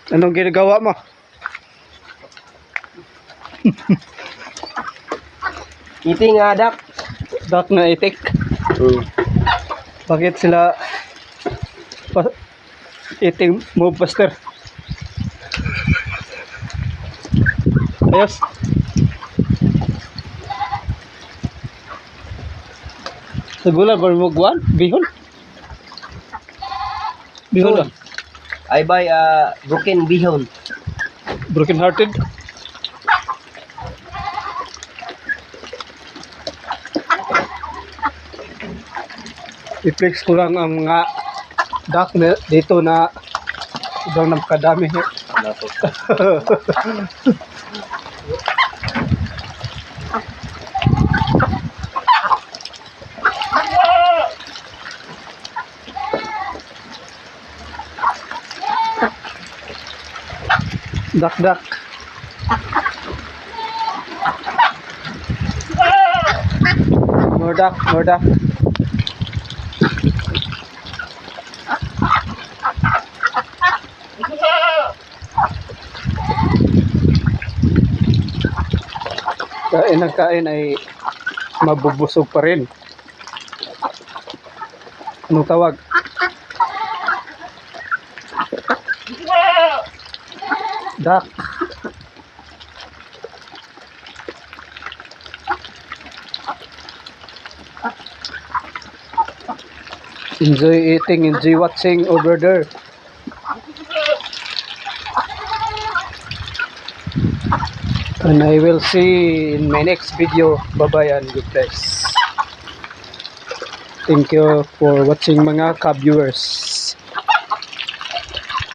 Anong ginagawa mo? Eating duck. Duck na itik. Bakit sila eating move faster? Ayos. Segula bermuguan, bihon. Bihon lah. I buy a broken bihon. Broken hearted. I-flex ko lang ang mga duck na dito na ibang napakadami. Duck. More duck. Kain ay mabubusog pa rin. Anong tawag? Duck. Enjoy eating, enjoy watching over there. And I will see in my next video. Bye-bye and good guys. Thank you for watching mga ka-viewers.